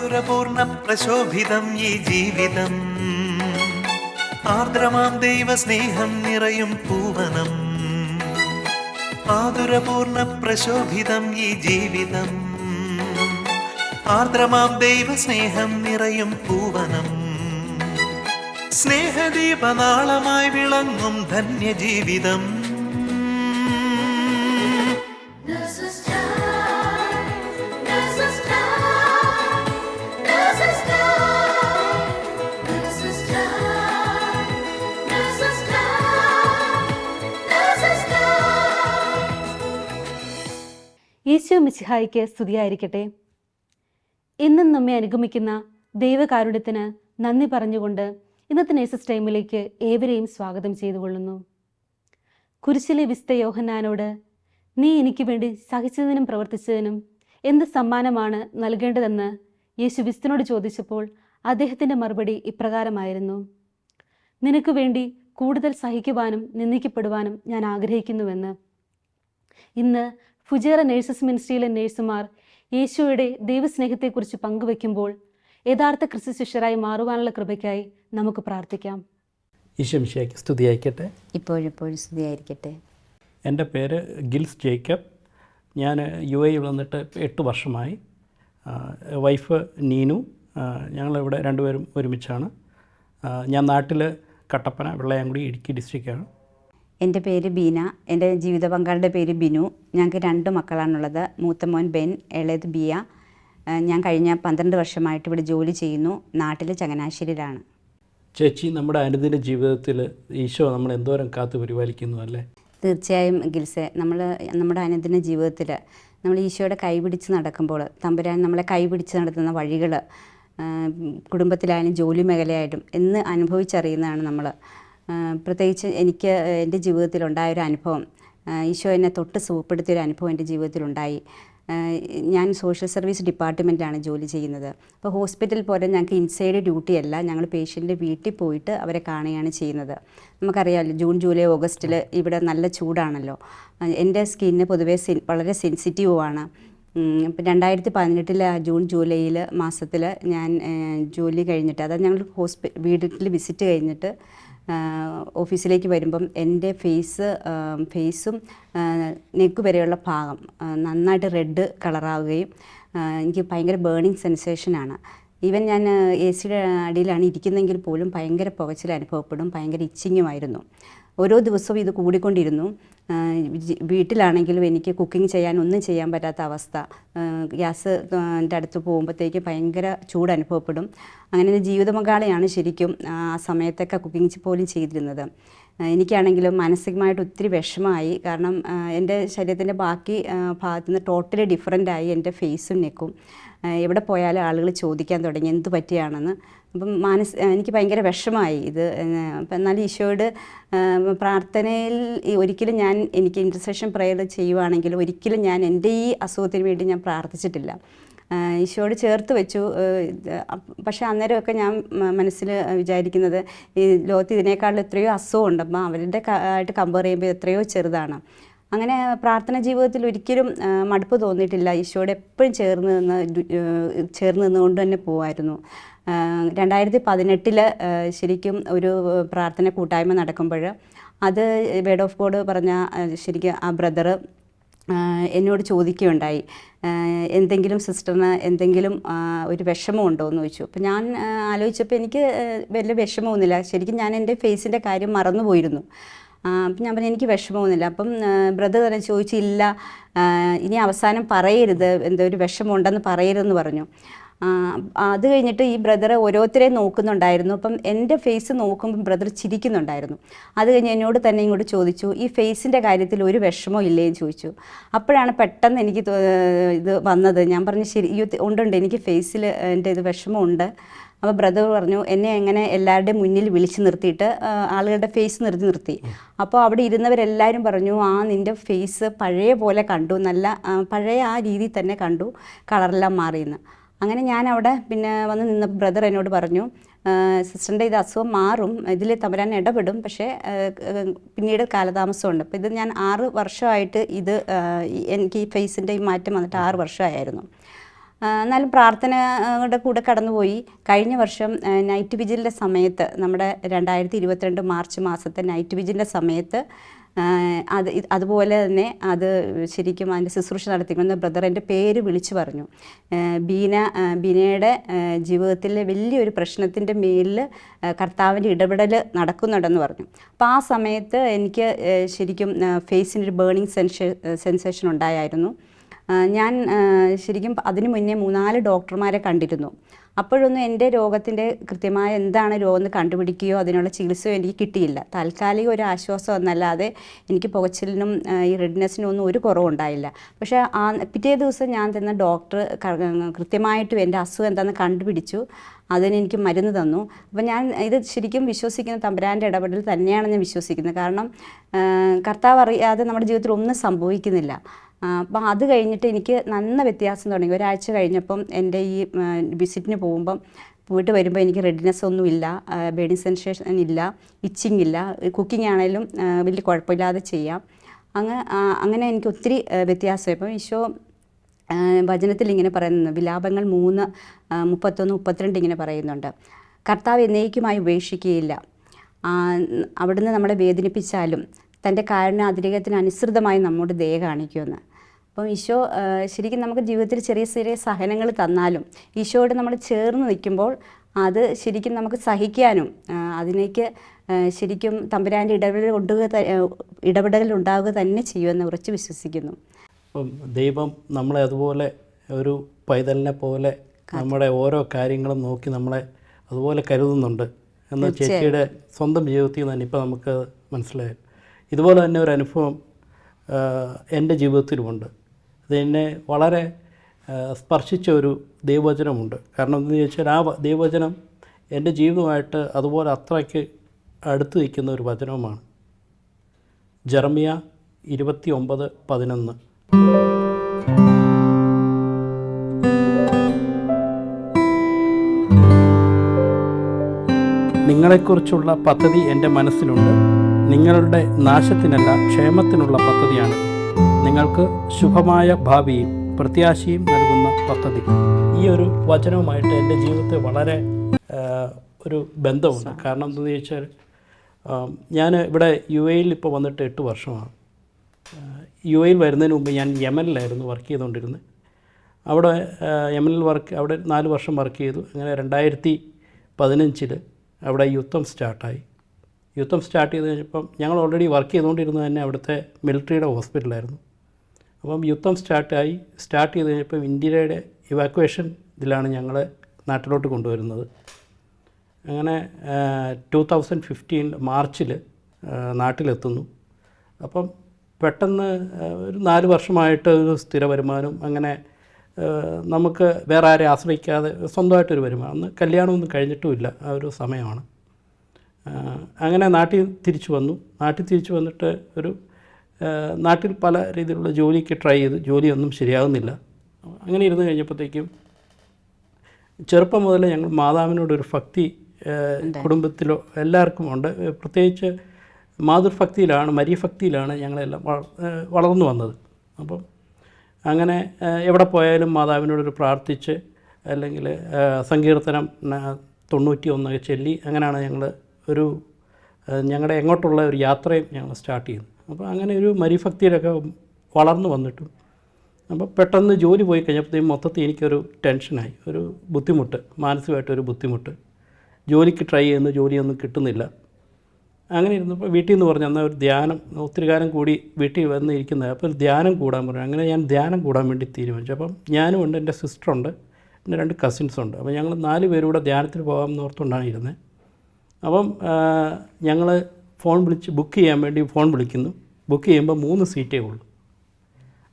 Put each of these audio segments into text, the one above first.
മാധുരപൂർണ്ണ പ്രശോഭിതം ഈ ജീവിതം, ആർദ്രമാം ദൈവസ്നേഹം നിറയും പൂവനം. മാധുരപൂർണ്ണ പ്രശോഭിതം ഈ ജീവിതം, ആർദ്രമാം ദൈവസ്നേഹം നിറയും പൂവനം. സ്നേഹദീപനാളമായി വിളങ്ങും ധന്യജീവിതം. ഈശോ മിശിഹായിക്ക് സ്തുതിയായിരിക്കട്ടെ. ഇന്നും നമ്മെ അനുഗമിക്കുന്ന ദൈവകാരുണ്യത്തിന് നന്ദി പറഞ്ഞുകൊണ്ട് ഇന്നത്തെ നേഴ്സസ് ടൈമിലേക്ക് ഏവരെയും സ്വാഗതം ചെയ്തുകൊള്ളുന്നു. കുരിശിലെ വിശുദ്ധ യോഹന്നാനോട് നീ എനിക്ക് വേണ്ടി സഹിച്ചതിനും പ്രവർത്തിച്ചതിനും എന്ത് സമ്മാനമാണ് നൽകേണ്ടതെന്ന് യേശു വിശുദ്ധനോട് ചോദിച്ചപ്പോൾ അദ്ദേഹത്തിൻ്റെ മറുപടി ഇപ്രകാരമായിരുന്നു: നിനക്ക് വേണ്ടി കൂടുതൽ സഹിക്കുവാനും നിന്ദിക്കപ്പെടുവാനും ഞാൻ ആഗ്രഹിക്കുന്നുവെന്ന്. ഇന്ന് ഫുജേറ നേഴ്സസ് മിനിസ്ട്രിയിലെ നേഴ്സുമാർ യേശുയുടെ ദൈവസ്നേഹത്തെക്കുറിച്ച് പങ്കുവയ്ക്കുമ്പോൾ യഥാർത്ഥ ക്രിസ്തു ശിഷ്യരായി മാറുവാനുള്ള കൃപയ്ക്കായി നമുക്ക് പ്രാർത്ഥിക്കാം. ഈശോ മിശിഹായ്ക്ക് സ്തുതിയായിരിക്കട്ടെ. ഇപ്പോഴെപ്പോഴും സ്തുതിയായിരിക്കട്ടെ. എൻ്റെ പേര് ഗിൽസ് ജേക്കബ്. ഞാൻ UAE വന്നിട്ട് 8 വർഷമായി. വൈഫ് നീനു, ഞങ്ങളിവിടെ രണ്ടുപേരും ഒരുമിച്ചാണ്. ഞാൻ നാട്ടിൽ കട്ടപ്പന, വെള്ളയാംകുടി, ഇടുക്കി ഡിസ്ട്രിക്റ്റാണ്. എൻ്റെ പേര് ബീന. എൻ്റെ ജീവിത പങ്കാളിയുടെ പേര് ബിനു. ഞങ്ങൾക്ക് 2 മക്കളാണുള്ളത്. മൂത്ത മോൻ ബെൻ, ഇളയത് ബിയ. ഞാൻ കഴിഞ്ഞ 12 വർഷമായിട്ട് ഇവിടെ ജോലി ചെയ്യുന്നു. നാട്ടിൽ ചങ്ങനാശ്ശേരിയിലാണ്. ചേച്ചി, നമ്മുടെ അനുദിന ജീവിതത്തിൽ ഈശോ നമ്മൾ എന്തോരം കാത്തു പരിപാലിക്കുന്നു അല്ലേ? തീർച്ചയായും ഗിൽസെ, നമ്മുടെ അനുദിന ജീവിതത്തിൽ നമ്മൾ ഈശോയുടെ കൈപിടിച്ച് നടക്കുമ്പോൾ തമ്പുരാൻ നമ്മളെ കൈപിടിച്ച് നടത്തുന്ന വഴികൾ കുടുംബത്തിലായാലും ജോലി മേഖലയായിട്ടും എന്ന് അനുഭവിച്ചറിയുന്നതാണ് നമ്മൾ. പ്രത്യേകിച്ച് എനിക്ക് എൻ്റെ ജീവിതത്തിലുണ്ടായൊരു അനുഭവം, ഈശോ എന്നെ തൊട്ട് സുഖപ്പെടുത്തിയൊരു അനുഭവം എൻ്റെ ജീവിതത്തിലുണ്ടായി. ഞാൻ സോഷ്യൽ സർവീസ് ഡിപ്പാർട്ട്മെൻറ്റിലാണ് ജോലി ചെയ്യുന്നത്. അപ്പോൾ ഹോസ്പിറ്റൽ പോലെ ഞങ്ങൾക്ക് ഇൻസൈഡ് ഡ്യൂട്ടി അല്ല, ഞങ്ങൾ പേഷ്യൻ്റെ വീട്ടിൽ പോയിട്ട് അവരെ കാണുകയാണ് ചെയ്യുന്നത്. നമുക്കറിയാമല്ലോ, ജൂൺ, ജൂലൈ, ഓഗസ്റ്റിൽ ഇവിടെ നല്ല ചൂടാണല്ലോ. എൻ്റെ സ്കിന്ന് പൊതുവേ വളരെ സെൻസിറ്റീവുമാണ്. 2018 ജൂൺ, ജൂലൈയിൽ മാസത്തിൽ ഞാൻ ജോലി കഴിഞ്ഞിട്ട്, അതായത് ഞങ്ങൾ വീട്ടിൽ വിസിറ്റ് കഴിഞ്ഞിട്ട് ഓഫീസിലേക്ക് വരുമ്പം എൻ്റെ ഫേസും നെക്ക് വരെയുള്ള ഭാഗം നന്നായിട്ട് റെഡ് കളറാവുകയും എനിക്ക് ഭയങ്കര ബേണിങ് സെൻസേഷനാണ്. ഈവൻ ഞാൻ AC-യുടെ അടിയിലാണ് ഇരിക്കുന്നതെങ്കിൽ പോലും ഭയങ്കര പുകച്ചിൽ അനുഭവപ്പെടും, ഭയങ്കര ഇച്ചിങ്ങുമായിരുന്നു. ഓരോ ദിവസവും ഇത് കൂടിക്കൊണ്ടിരുന്നു. വീട്ടിലാണെങ്കിലും എനിക്ക് കുക്കിംഗ് ഒന്നും ചെയ്യാൻ പറ്റാത്ത അവസ്ഥ. ഗ്യാസിൻ്റെ അടുത്ത് പോകുമ്പോഴത്തേക്ക് ഭയങ്കര ചൂട് അനുഭവപ്പെടും. അങ്ങനെ ജീവിത പങ്കാളിയാണ് ശരിക്കും ആ സമയത്തൊക്കെ കുക്കിംഗ് പോലും ചെയ്തിരുന്നത്. എനിക്കാണെങ്കിലും മാനസികമായിട്ട് ഒത്തിരി വിഷമമായി. കാരണം എൻ്റെ ശരീരത്തിൻ്റെ ബാക്കി ഭാഗത്തു നിന്ന് ടോട്ടലി ഡിഫറൻ്റായി എൻ്റെ ഫേസും നെക്കും. എവിടെ പോയാലും ആളുകൾ ചോദിക്കാൻ തുടങ്ങി എന്ത് പറ്റിയാണെന്ന്. അപ്പം എനിക്ക് ഭയങ്കര വിഷമമായി ഇത്. അപ്പം എന്നാലും ഈശോയോട് പ്രാർത്ഥനയിൽ ഒരിക്കലും എനിക്ക് ഇൻ്റർസെഷൻ പ്രയർ ചെയ്യുവാണെങ്കിൽ ഒരിക്കലും ഞാൻ എൻ്റെ ഈ അസുഖത്തിന് വേണ്ടി ഞാൻ പ്രാർത്ഥിച്ചിട്ടില്ല. ഈശോയോട് ചേർത്ത് വെച്ചു. പക്ഷേ അന്നേരമൊക്കെ ഞാൻ മനസ്സിൽ വിചാരിക്കുന്നത് ഈ ലോകത്ത് ഇതിനേക്കാളും എത്രയോ അസുഖമുണ്ട്, അപ്പം അവരുടെ ആയിട്ട് കമ്പയർ ചെയ്യുമ്പോൾ എത്രയോ ചെറുതാണ്. അങ്ങനെ പ്രാർത്ഥന ജീവിതത്തിൽ ഒരിക്കലും മടുപ്പ് തോന്നിയിട്ടില്ല. ഈശോയോട് എപ്പോഴും ചേർന്ന് നിന്നുകൊണ്ട് തന്നെ പോകുമായിരുന്നു. 2018 ശരിക്കും ഒരു പ്രാർത്ഥന കൂട്ടായ്മ നടക്കുമ്പോൾ അത് വേർഡ് ഓഫ് ഗോഡ് പറഞ്ഞ ശരിക്കും ആ ബ്രദർ എന്നോട് ചോദിക്കുകയുണ്ടായി, എന്തെങ്കിലും സിസ്റ്ററിന് എന്തെങ്കിലും ഒരു വിഷമമുണ്ടോ എന്ന് ചോദിച്ചു. അപ്പം ഞാൻ ആലോചിച്ചപ്പോൾ എനിക്ക് വലിയ വിഷമമൊന്നുമില്ല. ശരിക്കും ഞാൻ എൻ്റെ ഫേസിൻ്റെ കാര്യം മറന്നുപോയിരുന്നു. അപ്പം ഞാൻ പറഞ്ഞു എനിക്ക് വിഷമമൊന്നുമില്ല. അപ്പം ബ്രദർ തന്നെ ചോദിച്ചു, ഇല്ല ഇനി അവസാനം പറയരുത്, എന്തോ ഒരു വിഷമമുണ്ടെന്ന് പറയരുതെന്ന് പറഞ്ഞു. അത് കഴിഞ്ഞിട്ട് ഈ ബ്രദർ ഓരോരുത്തരെയും നോക്കുന്നുണ്ടായിരുന്നു. അപ്പം എൻ്റെ ഫേസ് നോക്കുമ്പം ബ്രദർ ചിരിക്കുന്നുണ്ടായിരുന്നു. അത് കഴിഞ്ഞ് എന്നോട് തന്നെ ഇങ്ങോട്ട് ചോദിച്ചു, ഈ ഫേസിൻ്റെ കാര്യത്തിൽ ഒരു വിഷമം ഇല്ലേന്ന് ചോദിച്ചു. അപ്പോഴാണ് പെട്ടെന്ന് എനിക്ക് ഇത് വന്നത്. ഞാൻ പറഞ്ഞു ശരി, ഉണ്ട്, എനിക്ക് ഫേസിൽ എൻ്റെ ഇത് വിഷമമുണ്ട്. അപ്പോൾ ബ്രദർ പറഞ്ഞു, എന്നെ എങ്ങനെ എല്ലാവരുടെയും മുന്നിൽ വിളിച്ച് നിർത്തിയിട്ട് ആളുകളുടെ ഫേസ് നിർത്തി. അപ്പോൾ അവിടെ ഇരുന്നവരെല്ലാവരും പറഞ്ഞു, നിൻ്റെ ഫേസ് പഴയ പോലെ കണ്ടു, നല്ല പഴയ ആ രീതിയിൽ തന്നെ കണ്ടു, കളറെല്ലാം മാറിയെന്ന്. അങ്ങനെ ഞാൻ അവിടെ പിന്നെ വന്ന് നിന്ന ബ്രദർ എന്നോട് പറഞ്ഞു, സിസ്റ്ററിൻ്റെ ഇത് അസുഖം മാറും, ഇതിൽ തമ്പുരാൻ ഇടപെടും, പക്ഷേ പിന്നീട് കാലതാമസമുണ്ട്. അപ്പോൾ ഇത് ഞാൻ 6 വർഷമായിട്ട് എനിക്ക് ഈ ഫേസിൻ്റെ ഈ മാറ്റം വന്നിട്ട് 6 വർഷമായിരുന്നു. എന്നാലും പ്രാർത്ഥനയുടെ കൂടെ കടന്നുപോയി. കഴിഞ്ഞ വർഷം നൈറ്റ് വിജിലിൻ്റെ സമയത്ത്, നമ്മുടെ 2022 മാർച്ച് മാസത്തെ നൈറ്റ് വിജിലിൻ്റെ സമയത്ത് അതുപോലെ തന്നെ അത് ശരിക്കും അതിൻ്റെ ശുശ്രൂഷ നടത്തിക്കുന്ന ബ്രദർ എൻ്റെ പേര് വിളിച്ചു പറഞ്ഞു. ബീനയുടെ ജീവിതത്തിലെ വലിയൊരു പ്രശ്നത്തിൻ്റെ മേലിൽ കർത്താവിൻ്റെ ഇടപെടൽ നടക്കുന്നുണ്ടെന്ന് പറഞ്ഞു. അപ്പോൾ ആ സമയത്ത് എനിക്ക് ശരിക്കും ഫേസിനൊരു ബേണിംഗ് സെൻസേഷൻ ഉണ്ടായിരുന്നു. ഞാൻ ശരിക്കും അതിനു മുന്നേ 3-4 ഡോക്ടർമാരെ കണ്ടിരുന്നു. അപ്പോഴൊന്നും എൻ്റെ രോഗത്തിൻ്റെ കൃത്യമായ എന്താണ് രോഗം എന്ന് കണ്ടുപിടിക്കുകയോ അതിനുള്ള ചികിത്സയോ എനിക്ക് കിട്ടിയില്ല. താൽക്കാലിക ഒരു ആശ്വാസം എന്നല്ലാതെ എനിക്ക് പുകച്ചിലിനും ഈ റെഡ്നെസ്സിനും ഒന്നും ഒരു കുറവുണ്ടായില്ല. പക്ഷേ പിറ്റേ ദിവസം ഞാൻ തന്ന ഡോക്ടർ കൃത്യമായിട്ടും എൻ്റെ അസുഖം എന്താണെന്ന് കണ്ടുപിടിച്ചു. അതിനെനിക്ക് മരുന്ന് തന്നു. അപ്പോൾ ഞാൻ ഇത് ശരിക്കും വിശ്വസിക്കുന്ന തമ്പുരാൻ്റെ ഇടപെടൽ തന്നെയാണ് ഞാൻ വിശ്വസിക്കുന്നത്. കാരണം കർത്താവ് അറിയാതെ നമ്മുടെ ജീവിതത്തിൽ ഒന്നും സംഭവിക്കുന്നില്ല. അപ്പം അത് കഴിഞ്ഞിട്ട് എനിക്ക് നല്ല വ്യത്യാസം തുടങ്ങി. ഒരാഴ്ച കഴിഞ്ഞപ്പം എൻ്റെ ഈ വിസിറ്റിന് പോയിട്ട് വരുമ്പോൾ എനിക്ക് റെഡ്നെസ് ഒന്നുമില്ല, ബേണിംഗ് സെൻസേഷൻ ഇല്ല, ഇച്ചിങ് ഇല്ല, കുക്കിംഗ് ആണെങ്കിലും വലിയ കുഴപ്പമില്ലാതെ ചെയ്യാം. അങ്ങനെ എനിക്ക് ഒത്തിരി വ്യത്യാസമായി. അപ്പം ഈശോ വചനത്തിൽ ഇങ്ങനെ പറയുന്നു, വിലാപങ്ങൾ 3:31-32 ഇങ്ങനെ പറയുന്നുണ്ട്, കർത്താവ് എന്നേക്കുമായി ഉപേക്ഷിക്കുകയില്ല, അവിടുന്ന് നമ്മളെ വേദനിപ്പിച്ചാലും തൻ്റെ കാരുണ്യാതിരേകത്തിന് അനുസൃതമായി നമ്മോട് ദയ കാണിക്കുമെന്ന്. അപ്പം ഈശോ ശരിക്കും നമുക്ക് ജീവിതത്തിൽ ചെറിയ ചെറിയ സഹനങ്ങൾ തന്നാലും ഈശോയോട് നമ്മൾ ചേർന്ന് നിൽക്കുമ്പോൾ അത് ശരിക്കും നമുക്ക് സഹിക്കാനും അതിലേക്ക് ശരിക്കും തമ്പുരാൻ്റെ ഇടപെടൽ ഉണ്ടാവുക തന്നെ ചെയ്യുമെന്ന് ഉറച്ചു വിശ്വസിക്കുന്നു. അപ്പം ദൈവം നമ്മളെ അതുപോലെ ഒരു പൈതലിനെ പോലെ നമ്മുടെ ഓരോ കാര്യങ്ങളും നോക്കി നമ്മളെ അതുപോലെ കരുതുന്നുണ്ട് എന്ന് ചേച്ചിയുടെ സ്വന്തം ജീവിതത്തിൽ നിന്ന് തന്നെ ഇപ്പോൾ നമുക്ക് മനസ്സിലായി. ഇതുപോലെ തന്നെ ഒരു അനുഭവം എൻ്റെ ജീവിതത്തിലുമുണ്ട്. അതെന്നെ വളരെ സ്പർശിച്ച ഒരു ദൈവവചനമുണ്ട്. കാരണം എന്താണെന്ന് ചോദിച്ചാൽ ആ ദൈവവചനം എൻ്റെ ജീവിതമായിട്ട് അതുപോലെ അത്രയ്ക്ക് അടുത്ത് നിൽക്കുന്ന ഒരു വചനവുമാണ്. ജെറമ്യ 29:11. നിങ്ങളെക്കുറിച്ചുള്ള പദ്ധതി എൻ്റെ മനസ്സിലുണ്ട്, നിങ്ങളുടെ നാശത്തിനല്ല ക്ഷേമത്തിനുള്ള പദ്ധതിയാണ്, നിങ്ങൾക്ക് ശുഭമായ ഭാവിയും പ്രത്യാശയും നൽകുന്ന പദ്ധതി. ഈ ഒരു വചനവുമായിട്ട് എൻ്റെ ജീവിതത്തിൽ വളരെ ഒരു ബന്ധമുണ്ട്. കാരണം എന്താണെന്ന് ചോദിച്ചാൽ ഞാൻ ഇവിടെ UAE ഇപ്പോൾ വന്നിട്ട് 8 വർഷമാണ്. UAE വരുന്നതിന് മുമ്പ് ഞാൻ യമനിലായിരുന്നു വർക്ക് ചെയ്തുകൊണ്ടിരുന്നത്. അവിടെ യമനിൽ അവിടെ 4 വർഷം വർക്ക് ചെയ്തു. അങ്ങനെ 2015 അവിടെ യുദ്ധം സ്റ്റാർട്ടായി. യുദ്ധം സ്റ്റാർട്ട് ചെയ്ത് കഴിഞ്ഞപ്പം ഞങ്ങൾ ഓൾറെഡി വർക്ക് ചെയ്തുകൊണ്ടിരുന്നത് തന്നെ അവിടുത്തെ മിലിറ്ററിയുടെ ഹോസ്പിറ്റലായിരുന്നു. അപ്പം യുദ്ധം സ്റ്റാർട്ട് ചെയ്ത് കഴിഞ്ഞപ്പം ഇന്ത്യയുടെ ഇവാക്വേഷൻ ഇതിലാണ് ഞങ്ങളെ നാട്ടിലോട്ട് കൊണ്ടുവരുന്നത്. അങ്ങനെ 2015 മാർച്ചിൽ നാട്ടിലെത്തുന്നു. അപ്പം പെട്ടെന്ന് ഒരു 4 വർഷമായിട്ട് ഒരു സ്ഥിര വരുമാനം, അങ്ങനെ നമുക്ക് വേറെ ആരെ ആശ്രയിക്കാതെ സ്വന്തമായിട്ടൊരു വരുമാനം, അന്ന് കല്യാണമൊന്നും കഴിഞ്ഞിട്ടുമില്ല, ആ ഒരു സമയമാണ്. അങ്ങനെ നാട്ടിൽ തിരിച്ചു വന്നിട്ട് ഒരു നാട്ടിൽ പല രീതിയിലുള്ള ജോലിക്ക് ട്രൈ ചെയ്ത് ജോലിയൊന്നും ശരിയാകുന്നില്ല. അങ്ങനെ ഇരുന്ന് കഴിഞ്ഞപ്പോഴത്തേക്കും ചെറുപ്പം മുതൽ ഞങ്ങൾ മാതാവിനോടൊരു ഭക്തി കുടുംബത്തിലോ എല്ലാവർക്കും ഉണ്ട്. പ്രത്യേകിച്ച് മാതൃഭക്തിയിലാണ്, മരിയഭക്തിയിലാണ് ഞങ്ങളെല്ലാം വളർന്നു വന്നത്. അപ്പം അങ്ങനെ എവിടെ പോയാലും മാതാവിനോടൊരു പ്രാർത്ഥിച്ച് അല്ലെങ്കിൽ സങ്കീർത്തനം 91 ചൊല്ലി അങ്ങനെയാണ് ഞങ്ങൾ ഞങ്ങളുടെ എങ്ങോട്ടുള്ള ഒരു യാത്രയും ഞങ്ങൾ സ്റ്റാർട്ട് ചെയ്യുന്നത്. അപ്പോൾ അങ്ങനെ ഒരു മരിഭക്തിയിലൊക്കെ വളർന്നു വന്നിട്ടും അപ്പോൾ പെട്ടെന്ന് ജോലി പോയി കഴിഞ്ഞപ്പോഴത്തേക്കും മൊത്തത്തിൽ എനിക്കൊരു ടെൻഷനായി, ഒരു ബുദ്ധിമുട്ട്, മാനസികമായിട്ടൊരു ബുദ്ധിമുട്ട്. ജോലിക്ക് ട്രൈ ചെയ്യുന്നു, ജോലിയൊന്നും കിട്ടുന്നില്ല. അങ്ങനെ ഇരുന്നപ്പോൾ വീട്ടിൽ നിന്ന് പറഞ്ഞു എന്നാൽ ഒരു ധ്യാനം, ഒത്തിരി കാലം കൂടി വീട്ടിൽ വന്നിരിക്കുന്നത്, അപ്പോൾ ധ്യാനം കൂടാൻ പറഞ്ഞു. അങ്ങനെ ഞാൻ ധ്യാനം കൂടാൻ വേണ്ടി തീരുമാനിച്ചു. അപ്പം ഞാനും ഉണ്ട്, എൻ്റെ സിസ്റ്ററുണ്ട്, എൻ്റെ 2 കസിൻസുണ്ട്. അപ്പോൾ ഞങ്ങൾ 4 പേരൂടെ ധ്യാനത്തിന് പോകാമെന്ന് ഓർത്തുകൊണ്ടാണ് ഇരുന്നത്. അപ്പം ഞങ്ങൾ ഫോൺ വിളിച്ച് ബുക്ക് ചെയ്യാൻ വേണ്ടി ഫോൺ വിളിക്കുന്നു. ബുക്ക് ചെയ്യുമ്പോൾ 3 സീറ്റേ ഉള്ളൂ.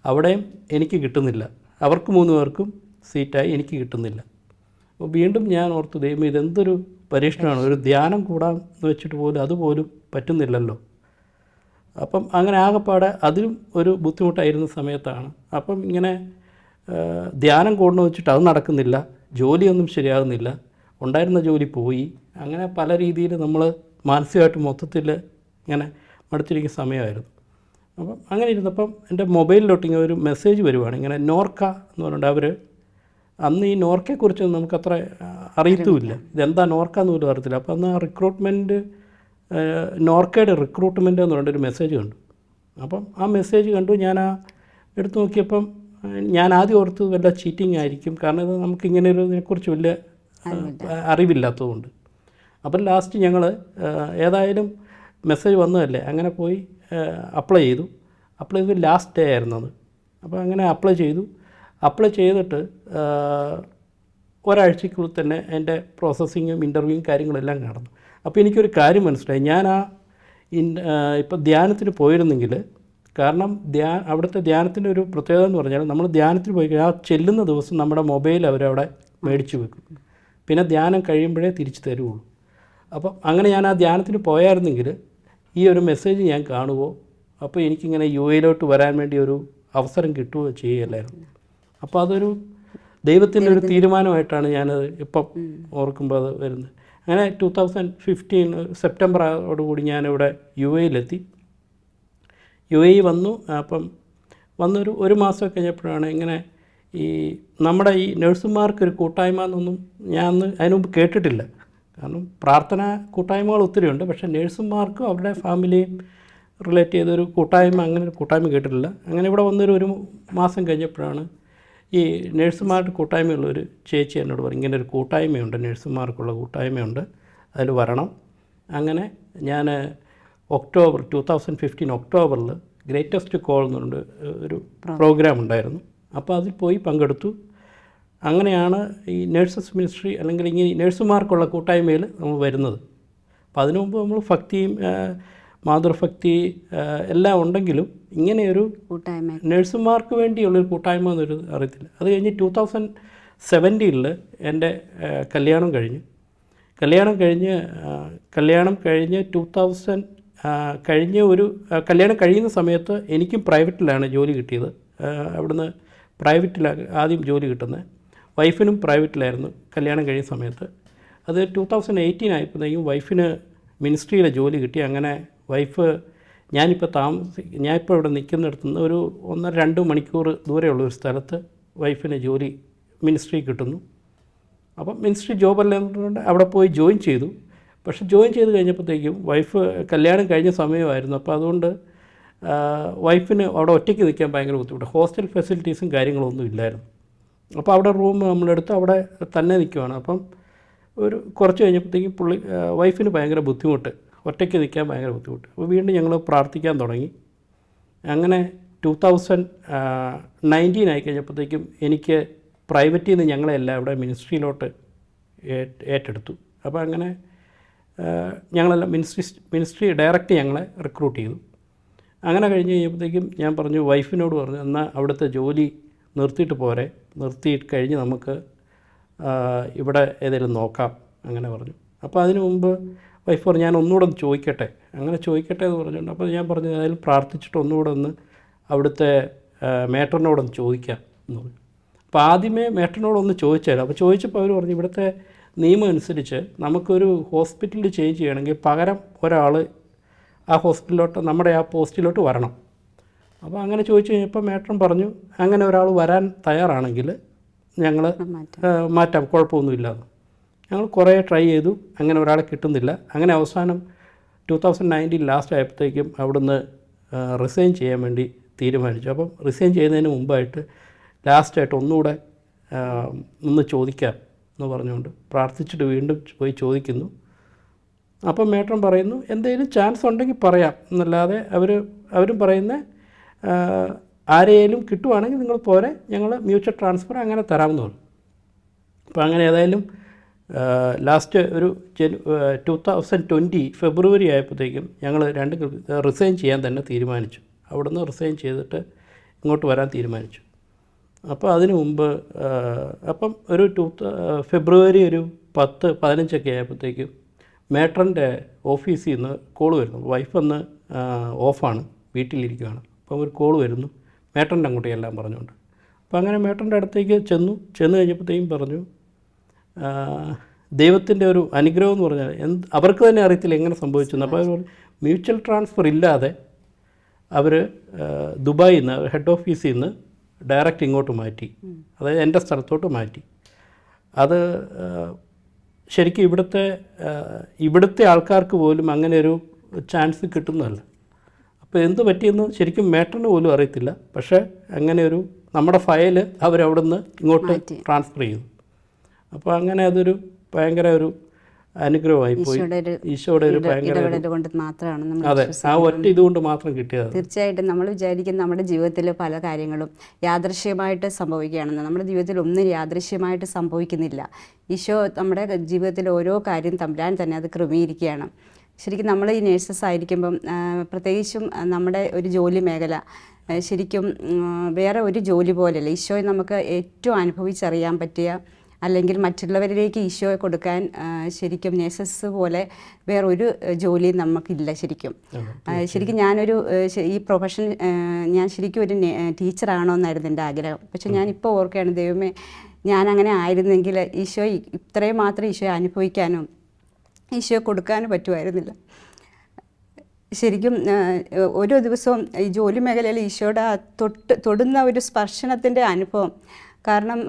അവിടെയും എനിക്ക് കിട്ടുന്നില്ല. അവർക്ക് 3 പേർക്കും സീറ്റായി, എനിക്ക് കിട്ടുന്നില്ല. അപ്പോൾ വീണ്ടും ഞാൻ ഓർത്തു, ദൈവം ഇതെന്തൊരു പരീക്ഷണമാണ്, ഒരു ധ്യാനം കൂടാമെന്ന് വെച്ചിട്ട് പോലും അതുപോലും പറ്റുന്നില്ലല്ലോ. അപ്പം അങ്ങനെ ആകെപ്പാടെ അതിലും ഒരു ബുദ്ധിമുട്ടായിരുന്ന സമയത്താണ്. അപ്പം ഇങ്ങനെ ധ്യാനം കൂടണമെന്ന് വെച്ചിട്ട് അത് നടക്കുന്നില്ല, ജോലിയൊന്നും ശരിയാകുന്നില്ല, ഉണ്ടായിരുന്ന ജോലി പോയി. അങ്ങനെ പല രീതിയിൽ നമ്മൾ മാനസികമായിട്ട് മൊത്തത്തിൽ ഇങ്ങനെ മടുത്തിരിക്കുന്ന സമയമായിരുന്നു. അപ്പം അങ്ങനെ ഇരുന്നപ്പം എൻ്റെ മൊബൈലിലോട്ട് ഇങ്ങനെ ഒരു മെസ്സേജ് വരുവാണ്. ഇങ്ങനെ നോർക്ക എന്ന് പറഞ്ഞിട്ട് അവർ അന്ന് ഈ നോർക്കയെക്കുറിച്ചൊന്നും നമുക്കത്ര അറിയത്തുമില്ല. ഇതെന്താ നോർക്ക എന്ന് പോലും അറിയത്തില്ല. അപ്പോൾ അന്ന് ആ റിക്രൂട്ട്മെൻറ്റ് നോർക്കയുടെ റിക്രൂട്ട്മെൻറ്റ് എന്ന് പറഞ്ഞൊരു മെസ്സേജ് കണ്ടു. അപ്പം ആ മെസ്സേജ് കണ്ടു. ഞാൻ ആ എടുത്തു നോക്കിയപ്പം ഞാൻ ആദ്യം ഓർത്ത് വല്ല ചീറ്റിംഗ് ആയിരിക്കും, കാരണം ഇത് നമുക്കിങ്ങനെ ഒരു ഇതിനെക്കുറിച്ച് വലിയ അറിവില്ലാത്തതുകൊണ്ട്. അപ്പം ലാസ്റ്റ് ഞങ്ങൾ ഏതായാലും മെസ്സേജ് വന്നതല്ലേ, അങ്ങനെ പോയി അപ്ലൈ ചെയ്തു. അപ്ലൈ ചെയ്ത് ലാസ്റ്റ് ഡേ ആയിരുന്നു അത്. അപ്പോൾ അങ്ങനെ അപ്ലൈ ചെയ്തു. അപ്ലൈ ചെയ്തിട്ട് ഒരാഴ്ചക്കുള്ളിൽ തന്നെ എൻ്റെ പ്രോസസ്സിങ്ങും ഇൻ്റർവ്യൂവും കാര്യങ്ങളെല്ലാം നടന്നു. അപ്പോൾ എനിക്കൊരു കാര്യം മനസ്സിലായി. ഞാൻ ഇപ്പോൾ ധ്യാനത്തിന് പോയിരുന്നെങ്കിൽ, കാരണം അവിടുത്തെ ധ്യാനത്തിൻ്റെ ഒരു പ്രത്യേകത എന്ന് പറഞ്ഞാൽ നമ്മൾ ധ്യാനത്തിന് പോയി കഴിഞ്ഞാൽ ആ ചെല്ലുന്ന ദിവസം നമ്മുടെ മൊബൈൽ അവരവിടെ മേടിച്ച് വെക്കും. പിന്നെ ധ്യാനം കഴിയുമ്പോഴേ തിരിച്ച് തരുള്ളൂ. അപ്പം അങ്ങനെ ഞാൻ ആ ധ്യാനത്തിന് പോയായിരുന്നെങ്കിൽ ഈ ഒരു മെസ്സേജ് ഞാൻ കാണുമോ, അപ്പോൾ എനിക്കിങ്ങനെ UAE വരാൻ വേണ്ടി ഒരു അവസരം കിട്ടുകയോ ചെയ്യുകയല്ലായിരുന്നു. അപ്പോൾ അതൊരു ദൈവത്തിൻ്റെ ഒരു തീരുമാനമായിട്ടാണ് ഞാനത് ഇപ്പം ഓർക്കുമ്പോൾ അത് വരുന്നത്. അങ്ങനെ 2015 സെപ്റ്റംബറോടുകൂടി ഞാനിവിടെ UAE UAE വന്നു. അപ്പം വന്നൊരു 1 മാസം കഴിഞ്ഞപ്പോഴാണ് ഇങ്ങനെ ഈ നമ്മുടെ ഈ നഴ്സുമാർക്കൊരു കൂട്ടായ്മ എന്നൊന്നും ഞാൻ അതിനു മുമ്പ് കേട്ടിട്ടില്ല. കാരണം പ്രാർത്ഥന കൂട്ടായ്മകൾ ഒത്തിരി ഉണ്ട്, പക്ഷേ നഴ്സുമാർക്കും അവരുടെ ഫാമിലിയും റിലേറ്റ് ചെയ്തൊരു കൂട്ടായ്മ, അങ്ങനെ ഒരു കൂട്ടായ്മ കേട്ടിട്ടില്ല. അങ്ങനെ ഇവിടെ വന്നൊരു 1 മാസം കഴിഞ്ഞപ്പോഴാണ് ഈ നഴ്സുമാരുടെ കൂട്ടായ്മയുള്ളൊരു ചേച്ചി എന്നോട് പറയും, ഇങ്ങനെ ഒരു കൂട്ടായ്മയുണ്ട്, നഴ്സുമാർക്കുള്ള കൂട്ടായ്മയുണ്ട്, അതിൽ വരണം. അങ്ങനെ ഞാൻ 2015 ഒക്ടോബറിൽ ഗ്രേറ്റസ്റ്റ് കോൾ എന്ന് പറഞ്ഞ ഒരു പ്രോഗ്രാം ഉണ്ടായിരുന്നു. അപ്പോൾ അതിൽ പോയി പങ്കെടുത്തു. അങ്ങനെയാണ് ഈ നഴ്സസ് മിനിസ്ട്രി അല്ലെങ്കിൽ ഇങ്ങനെ നഴ്സുമാർക്കുള്ള കൂട്ടായ്മയിൽ നമ്മൾ വരുന്നത്. അപ്പോൾ അതിനു മുമ്പ് നമ്മൾ ഭക്തിയും മാതൃഭക്തി എല്ലാം ഉണ്ടെങ്കിലും ഇങ്ങനെയൊരു കൂട്ടായ്മ നഴ്സുമാർക്ക് വേണ്ടിയുള്ളൊരു കൂട്ടായ്മ എന്നൊരു അറിയത്തില്ല. അത് കഴിഞ്ഞ് 2017 എൻ്റെ കല്യാണം കഴിഞ്ഞ് 2000 കല്യാണം കഴിയുന്ന സമയത്ത് എനിക്കും പ്രൈവറ്റിലാണ് ജോലി കിട്ടിയത്. അവിടുന്ന് പ്രൈവറ്റിലാണ് ആദ്യം ജോലി കിട്ടുന്നത്. വൈഫിനും പ്രൈവറ്റിലായിരുന്നു കല്യാണം കഴിയുന്ന സമയത്ത്. അത് 2018 ആയപ്പോഴത്തേക്കും വൈഫിന് മിനിസ്ട്രിയിലെ ജോലി കിട്ടി. അങ്ങനെ വൈഫ് ഞാനിപ്പോൾ ഇവിടെ നിൽക്കുന്നിടത്തുനിന്ന് ഒരു 1-2 മണിക്കൂർ ദൂരെയുള്ള ഒരു സ്ഥലത്ത് വൈഫിന് ജോലി മിനിസ്ട്രി കിട്ടുന്നു. അപ്പം മിനിസ്ട്രി ജോബല്ലാത്തതുകൊണ്ട് അവിടെ പോയി ജോയിൻ ചെയ്തു. പക്ഷേ ജോയിൻ ചെയ്ത് കഴിഞ്ഞപ്പോഴത്തേക്കും വൈഫ് കല്യാണം കഴിഞ്ഞ സമയമായിരുന്നു. അപ്പോൾ അതുകൊണ്ട് വൈഫിന് അവിടെ ഒറ്റയ്ക്ക് നിൽക്കാൻ ഭയങ്കര ബുദ്ധിമുട്ട്. ഹോസ്റ്റൽ ഫെസിലിറ്റീസും കാര്യങ്ങളൊന്നും ഇല്ലായിരുന്നു. അപ്പോൾ അവിടെ റൂം നമ്മളെടുത്ത് അവിടെ തന്നെ നിൽക്കുവാണ്. അപ്പം ഒരു കുറച്ച് കഴിഞ്ഞപ്പോഴത്തേക്കും വൈഫിന് ഭയങ്കര ബുദ്ധിമുട്ട്, ഒറ്റയ്ക്ക് നിൽക്കാൻ ഭയങ്കര ബുദ്ധിമുട്ട്. അപ്പോൾ വീണ്ടും ഞങ്ങൾ പ്രാർത്ഥിക്കാൻ തുടങ്ങി. അങ്ങനെ 2019 ആയി കഴിഞ്ഞപ്പോഴത്തേക്കും എനിക്ക് പ്രൈവറ്റിൽ നിന്ന് ഞങ്ങളെല്ലാം ഇവിടെ മിനിസ്ട്രിയിലോട്ട് ഏറ്റെടുത്തു. അപ്പോൾ അങ്ങനെ ഞങ്ങളെല്ലാം മിനിസ്ട്രി ഡയറക്റ്റ് ഞങ്ങളെ റിക്രൂട്ട് ചെയ്തു. അങ്ങനെ കഴിഞ്ഞ് കഴിഞ്ഞപ്പോഴത്തേക്കും ഞാൻ പറഞ്ഞു, വൈഫിനോട് പറഞ്ഞു, എന്നാൽ അവിടുത്തെ ജോലി നിർത്തിയിട്ട് പോരെ, നിർത്തിയിട്ട് കഴിഞ്ഞ് നമുക്ക് ഇവിടെ ഏതെങ്കിലും നോക്കാം, അങ്ങനെ പറഞ്ഞു. അപ്പോൾ അതിനു മുമ്പ് വൈഫ് പറഞ്ഞു, ഞാൻ ഒന്നുകൂടെ ഒന്ന് ചോദിക്കട്ടെ, അങ്ങനെ ചോദിക്കട്ടെ എന്ന് പറഞ്ഞിട്ടുണ്ട്. അപ്പോൾ ഞാൻ പറഞ്ഞു, ഏതായാലും പ്രാർത്ഥിച്ചിട്ട് ഒന്നുകൂടെ ഒന്ന് അവിടുത്തെ മേട്ടറിനോടൊന്ന് ചോദിക്കാം എന്ന് പറഞ്ഞു. അപ്പോൾ ആദ്യമേ മേട്ടറിനോടൊന്ന് ചോദിച്ചായിരുന്നു. അപ്പോൾ ചോദിച്ചപ്പോൾ അവർ പറഞ്ഞു, ഇവിടുത്തെ നിയമം അനുസരിച്ച് നമുക്കൊരു ഹോസ്പിറ്റലിൽ ചേഞ്ച് ചെയ്യണമെങ്കിൽ പകരം ഒരാൾ ആ ഹോസ്പിറ്റലിലോട്ട് നമ്മുടെ ആ പോസ്റ്റിലോട്ട് വരണം. അപ്പോൾ അങ്ങനെ ചോദിച്ചു കഴിഞ്ഞപ്പോൾ മേട്ടൻ പറഞ്ഞു, അങ്ങനെ ഒരാൾ വരാൻ തയ്യാറാണെങ്കിൽ ഞങ്ങൾ മാറ്റാം, കുഴപ്പമൊന്നുമില്ലാന്ന്. ഞങ്ങൾ കുറേ ട്രൈ ചെയ്തു, അങ്ങനെ ഒരാളെ കിട്ടുന്നില്ല. അങ്ങനെ അവസാനം 2019 ലാസ്റ്റ് ആയപ്പോഴത്തേക്കും അവിടുന്ന് റിസൈൻ ചെയ്യാൻ വേണ്ടി തീരുമാനിച്ചു. അപ്പം റിസൈൻ ചെയ്യുന്നതിന് മുമ്പായിട്ട് ലാസ്റ്റായിട്ട് ഒന്നുകൂടെ ഒന്ന് ചോദിക്കാം എന്ന് പറഞ്ഞുകൊണ്ട് പ്രാർത്ഥിച്ചിട്ട് വീണ്ടും പോയി ചോദിക്കുന്നു. അപ്പം മേട്ടൻ പറയുന്നു, എന്തെങ്കിലും ചാൻസ് ഉണ്ടെങ്കിൽ പറയാം എന്നല്ലാതെ അവരും പറയുന്ന ആരെയും കിട്ടുവാണെങ്കിൽ നിങ്ങൾ പോരെ, ഞങ്ങൾ മ്യൂച്വൽ ട്രാൻസ്ഫർ അങ്ങനെ തരാമെന്ന് പറഞ്ഞു. അപ്പോൾ അങ്ങനെ ഏതായാലും ലാസ്റ്റ് ഒരു 2020 ഫെബ്രുവരി ആയപ്പോഴത്തേക്കും ഞങ്ങൾ റിസൈൻ ചെയ്യാൻ തന്നെ തീരുമാനിച്ചു. അവിടുന്ന് റിസൈൻ ചെയ്തിട്ട് ഇങ്ങോട്ട് വരാൻ തീരുമാനിച്ചു. അപ്പോൾ അതിനു മുമ്പ് അപ്പം ഒരു ഫെബ്രുവരി ഒരു 10-15 ആയപ്പോഴത്തേക്കും മേട്രൻ്റെ ഓഫീസിൽ നിന്ന് കോൾ വരുന്നു. വൈഫൊന്ന് ഓഫാണ്, വീട്ടിലിരിക്കുകയാണ്. അപ്പം ഒരു കോൾ വരുന്നു, മേട്രൻ്റെ അങ്ങോട്ടേ എല്ലാം പറഞ്ഞുകൊണ്ട്. അപ്പോൾ അങ്ങനെ മേട്രൻ്റെ അടുത്തേക്ക് ചെന്നു കഴിഞ്ഞപ്പോഴത്തേക്കും പറഞ്ഞു, ദൈവത്തിൻ്റെ ഒരു അനുഗ്രഹം എന്ന് പറഞ്ഞാൽ അവർക്ക് തന്നെ അറിയത്തില്ല എങ്ങനെ സംഭവിച്ചെന്ന്. അപ്പോൾ അവർ മ്യൂച്വൽ ട്രാൻസ്ഫർ ഇല്ലാതെ അവർ ദുബായിൽ നിന്ന് ഹെഡ് ഓഫീസിൽ നിന്ന് ഡയറക്റ്റ് ഇങ്ങോട്ട് മാറ്റി, അതായത് എൻ്റെ സ്ഥലത്തോട്ട് മാറ്റി. അത് ശരിക്കും ഇവിടുത്തെ ആൾക്കാർക്ക് പോലും അങ്ങനെ ഒരു ചാൻസ് കിട്ടുന്നതല്ല. അപ്പോൾ എന്ത് പറ്റിയെന്ന് ശരിക്കും മേട്ടന് പോലും അറിയത്തില്ല. പക്ഷേ അങ്ങനെ ഒരു നമ്മുടെ ഫയൽ അവരവിടുന്ന് ഇങ്ങോട്ട് ട്രാൻസ്ഫർ ചെയ്തു. അപ്പോൾ അങ്ങനെ അതൊരു ഭയങ്കര ഒരു അനുഗ്രഹമായി പോയി. ഈശോയുടെ ഒരു ഭയങ്കര കൊണ്ട് മാത്രമാണ് അതെ, ആ ഒറ്റ ഇതുകൊണ്ട് മാത്രം കിട്ടിയത്. തീർച്ചയായിട്ടും നമ്മൾ വിചാരിക്കും നമ്മുടെ ജീവിതത്തിൽ പല കാര്യങ്ങളും യാദൃശ്യമായിട്ട് സംഭവിക്കുകയാണെന്ന്. നമ്മുടെ ജീവിതത്തിൽ ഒന്നും യാദൃശ്യമായിട്ട് സംഭവിക്കുന്നില്ല. ഈശോ നമ്മുടെ ജീവിതത്തിൽ ഓരോ കാര്യം തമ്പുരാൻ തന്നെ അത് ക്രമീകരിക്കുകയാണ്. ശരിക്കും നമ്മൾ ഈ നേഴ്സസ് ആയിരിക്കുമ്പം പ്രത്യേകിച്ചും നമ്മുടെ ഒരു ജോലി മേഖല ശരിക്കും വേറെ ഒരു ജോലി പോലെയല്ല. ഈശോയെ നമുക്ക് ഏറ്റവും അനുഭവിച്ചറിയാൻ പറ്റിയ, അല്ലെങ്കിൽ മറ്റുള്ളവരിലേക്ക് ഈശോയെ കൊടുക്കാൻ ശരിക്കും നേഴ്സസ് പോലെ വേറൊരു ജോലിയും നമുക്കില്ല. ശരിക്കും ഞാനൊരു ഈ പ്രൊഫഷൻ ഞാൻ ശരിക്കും ഒരു ടീച്ചറാണോ എന്നായിരുന്നു എൻ്റെ ആഗ്രഹം. പക്ഷെ ഞാനിപ്പോൾ ഓർക്കുകയാണ്, ദൈവമേ ഞാനങ്ങനെ ആയിരുന്നെങ്കിൽ ഈശോ ഇത്രയും മാത്രം ഈശോയെ അനുഭവിക്കാനും ഈശോയെ കൊടുക്കാനും പറ്റുമായിരുന്നില്ല. ശരിക്കും ഓരോ ദിവസവും ഈ ജോലി മേഖലയിൽ ഈശോയുടെ തൊടുന്ന ഒരു സ്പർശനത്തിൻ്റെ അനുഭവം. കാരണം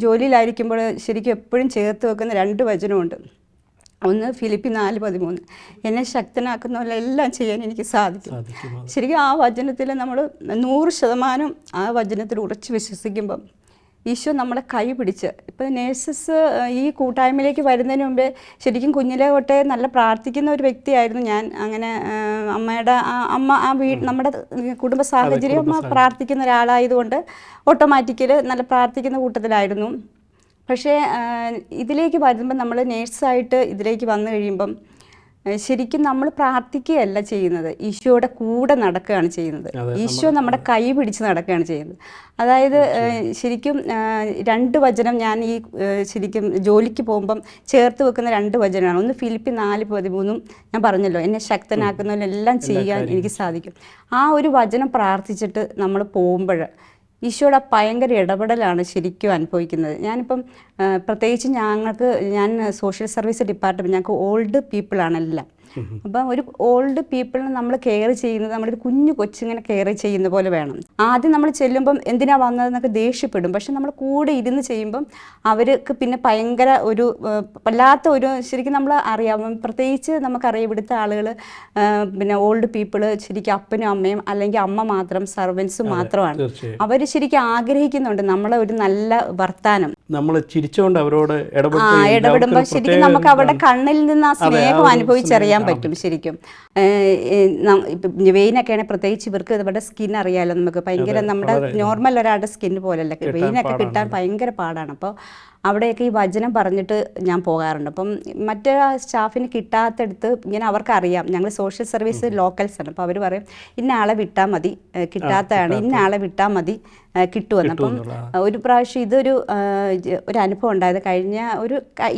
ജോലിയിലായിരിക്കുമ്പോൾ ശരിക്കും എപ്പോഴും ചേർത്ത് വെക്കുന്ന 2 വചനമുണ്ട്. ഒന്ന് ഫിലിപ്പി 4:13, എന്നെ ശക്തനാക്കുന്ന പോലെ എല്ലാം ചെയ്യാൻ എനിക്ക് സാധിക്കും. ശരിക്കും ആ വചനത്തിൽ നമ്മൾ 100% ആ വചനത്തിൽ ഉറച്ച് വിശ്വസിക്കുമ്പം ഈശോ നമ്മളെ കൈ പിടിച്ച്, ഇപ്പോൾ നേഴ്സസ് ഈ കൂട്ടായ്മയിലേക്ക് വരുന്നതിന് മുമ്പേ ശരിക്കും കുഞ്ഞിലെ തൊട്ടേ നല്ല പ്രാർത്ഥിക്കുന്ന ഒരു വ്യക്തിയായിരുന്നു ഞാൻ. അങ്ങനെ നമ്മുടെ കുടുംബ സാഹചര്യം പ്രാർത്ഥിക്കുന്ന ഒരാളായതുകൊണ്ട് ഓട്ടോമാറ്റിക്കലി നല്ല പ്രാർത്ഥിക്കുന്ന കൂട്ടത്തിലായിരുന്നു. പക്ഷേ ഇതിലേക്ക് വരുമ്പം നമ്മൾ നേഴ്സായിട്ട് ഇതിലേക്ക് വന്നു കഴിയുമ്പം ശരിക്കും നമ്മൾ പ്രാർത്ഥിക്കുകയല്ല ചെയ്യുന്നത്, ഈശോയുടെ കൂടെ നടക്കുകയാണ് ചെയ്യുന്നത്. ഈശോ നമ്മുടെ കൈ പിടിച്ച് നടക്കുകയാണ് ചെയ്യുന്നത്. അതായത് ശരിക്കും 2 വചനം ഞാൻ ഈ ശരിക്കും ജോലിക്ക് പോകുമ്പം ചേർത്ത് വെക്കുന്ന 2 വചനമാണ്. ഒന്ന് ഫിലിപ്പി 4:13, ഞാൻ പറഞ്ഞല്ലോ എന്നെ ശക്തനാക്കുന്നതിനെല്ലാം ചെയ്യാൻ എനിക്ക് സാധിക്കും. ആ ഒരു വചനം പ്രാർത്ഥിച്ചിട്ട് നമ്മൾ പോകുമ്പോൾ ഈശോയുടെ ഭയങ്കര ഇടപെടലാണ് ശരിക്കും അനുഭവിക്കുന്നത്. ഞാനിപ്പം പ്രത്യേകിച്ച് ഞാൻ സോഷ്യൽ സർവീസ് ഡിപ്പാർട്ട്മെൻറ്റ്, ഞങ്ങൾക്ക് ഓൾഡ് പീപ്പിളാണെല്ലാം. അപ്പം ഒരു ഓൾഡ് പീപ്പിളിനെ നമ്മൾ കെയർ ചെയ്യുന്നത് നമ്മളൊരു കുഞ്ഞു കൊച്ചിങ്ങനെ കെയർ ചെയ്യുന്ന പോലെ വേണം. ആദ്യം നമ്മൾ ചെല്ലുമ്പം എന്തിനാ വന്നതെന്നൊക്കെ ദേഷ്യപ്പെടും. പക്ഷെ നമ്മൾ കൂടെ ഇരുന്ന് ചെയ്യുമ്പം അവർക്ക് പിന്നെ ഭയങ്കര ഒരു വല്ലാത്ത ഒരു, ശരിക്കും നമ്മൾ അറിയാം, പ്രത്യേകിച്ച് നമുക്കറിയാം ഇവിടുത്തെ ആളുകൾ പിന്നെ ഓൾഡ് പീപ്പിള് ശരിക്കും അപ്പനും അമ്മയും അല്ലെങ്കിൽ അമ്മ മാത്രം സർവൻസും മാത്രമാണ്. അവർ ശരിക്കും ആഗ്രഹിക്കുന്നുണ്ട് നമ്മളെ ഒരു നല്ല വർത്താനം. നമ്മൾ ചിരിച്ചുകൊണ്ട് അവരോട് ഇടപെടുമ്പോൾ ശരിക്കും നമുക്ക് അവരുടെ കണ്ണിൽ നിന്ന് ആ സ്നേഹം അനുഭവിച്ചറിയാൻ പറ്റും. ശരിക്കും വെയിനൊക്കെയാണെങ്കിൽ പ്രത്യേകിച്ച് ഇവർക്ക് ഇവരുടെ സ്കിൻ അറിയാമല്ലോ, നമുക്ക് ഭയങ്കര നമ്മുടെ നോർമൽ ഒരാളുടെ സ്കിൻ പോലല്ല, വെയിനൊക്കെ കിട്ടാൻ ഭയങ്കര പാടാണ്. അപ്പോൾ അവിടെയൊക്കെ ഈ വചനം പറഞ്ഞിട്ട് ഞാൻ പോകാറുണ്ട്. അപ്പം മറ്റേ സ്റ്റാഫിന് കിട്ടാത്തടുത്ത് ഇങ്ങനെ അവർക്കറിയാം ഞങ്ങൾ സോഷ്യൽ സർവീസ് ലോക്കൽസാണ്. അപ്പോൾ അവർ പറയും ഇന്ന ആളെ വിട്ടാൽ മതി, കിട്ടാത്തതാണ്, ഇന്ന ആളെ വിട്ടാൽ മതി കിട്ടുമെന്ന്. അപ്പം ഒരു പ്രാവശ്യം ഇതൊരു അനുഭവം ഉണ്ടായത്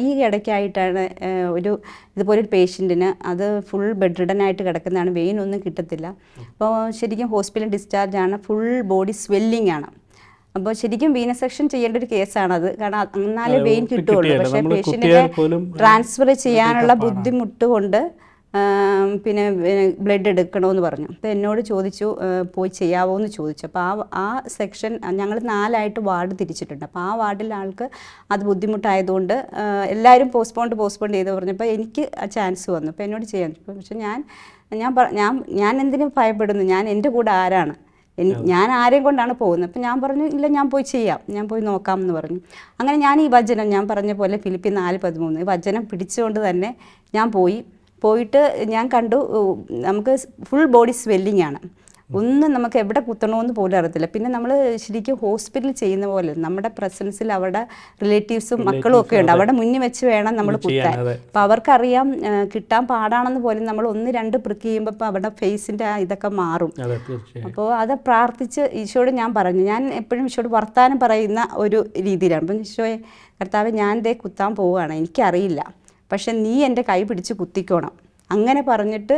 ഈ ഇടയ്ക്കായിട്ടാണ്. ഇതുപോലൊരു പേഷ്യൻറ്റിന് അത് ഫുൾ ബെഡ് റിഡനായിട്ട് കിടക്കുന്നതാണ്, വെയിനൊന്നും കിട്ടത്തില്ല. അപ്പോൾ ശരിക്കും ഹോസ്പിറ്റൽ ഡിസ്ചാർജാണ്, ഫുൾ ബോഡി സ്വെല്ലിംഗ് ആണ്. അപ്പോൾ ശരിക്കും വീനസെക്ഷൻ ചെയ്യേണ്ട ഒരു കേസാണത്. കാരണം എന്നാലേ വെയിൻ കിട്ടുകയുള്ളൂ. പക്ഷേ പേഷ്യൻറ്റിനെ ട്രാൻസ്ഫർ ചെയ്യാനുള്ള ബുദ്ധിമുട്ട് കൊണ്ട് പിന്നെ ബ്ലഡ് എടുക്കണമെന്ന് പറഞ്ഞു. അപ്പോൾ എന്നോട് ചോദിച്ചു പോയി ചെയ്യാവോ എന്ന് ചോദിച്ചു. അപ്പോൾ ആ സെക്ഷൻ ഞങ്ങൾ 4 വാർഡ് തിരിച്ചിട്ടുണ്ട്. അപ്പോൾ ആ വാർഡിലെ ആൾക്ക് അത് ബുദ്ധിമുട്ടായതുകൊണ്ട് എല്ലാവരും പോസ്റ്റ്പോണ്ട് ചെയ്ത് പറഞ്ഞപ്പോൾ എനിക്ക് ആ ചാൻസ് വന്നു. അപ്പോൾ എന്നോട് ചെയ്യാൻ, പക്ഷെ ഞാൻ എന്തിനും ഭയപ്പെടുന്നു, ഞാൻ എൻ്റെ കൂടെ ആരാണ്, ഞാൻ ആരെയും കൊണ്ടാണ് പോകുന്നത്. അപ്പം ഞാൻ പറഞ്ഞു ഇല്ല, ഞാൻ പോയി ചെയ്യാം, ഞാൻ പോയി നോക്കാം എന്ന് പറഞ്ഞു. അങ്ങനെ ഞാൻ ഈ വചനം ഞാൻ പറഞ്ഞ പോലെ ഫിലിപ്പി 4:13 വചനം പിടിച്ചുകൊണ്ട് തന്നെ ഞാൻ പോയിട്ട് ഞാൻ കണ്ടു നമുക്ക് ഫുൾ ബോഡി സ്വെല്ലിംഗ് ആണ്. ഒന്നും നമുക്ക് എവിടെ കുത്തണമെന്ന് പോലും അറിയത്തില്ല. പിന്നെ നമ്മൾ ശരിക്കും ഹോസ്പിറ്റലിൽ ചെയ്യുന്ന പോലെ നമ്മുടെ പ്രസൻസിൽ അവരുടെ റിലേറ്റീവ്സും മക്കളും ഒക്കെ ഉണ്ട്, അവിടെ മുന്നിൽ വെച്ച് വേണം നമ്മൾ കുത്താൻ. അപ്പോൾ അവർക്കറിയാം കിട്ടാൻ പാടാണെന്ന് പോലും നമ്മൾ 1-2 പ്രിക്ക് ചെയ്യുമ്പോൾ ഇപ്പോൾ അവരുടെ ഫേസിൻ്റെ ഇതൊക്കെ മാറും. അപ്പോൾ അത് പ്രാർത്ഥിച്ച് ഈശോയോട് ഞാൻ പറഞ്ഞു, ഞാൻ എപ്പോഴും ഈശോയോട് വർത്താനം പറയുന്ന ഒരു രീതിയിലാണ്. അപ്പം ഈശോയെ കർത്താവ് ഞാൻ ദേ കുത്താൻ പോവുകയാണ്, എനിക്കറിയില്ല, പക്ഷെ നീ എൻ്റെ കൈ പിടിച്ച് കുത്തിക്കോണം. അങ്ങനെ പറഞ്ഞിട്ട്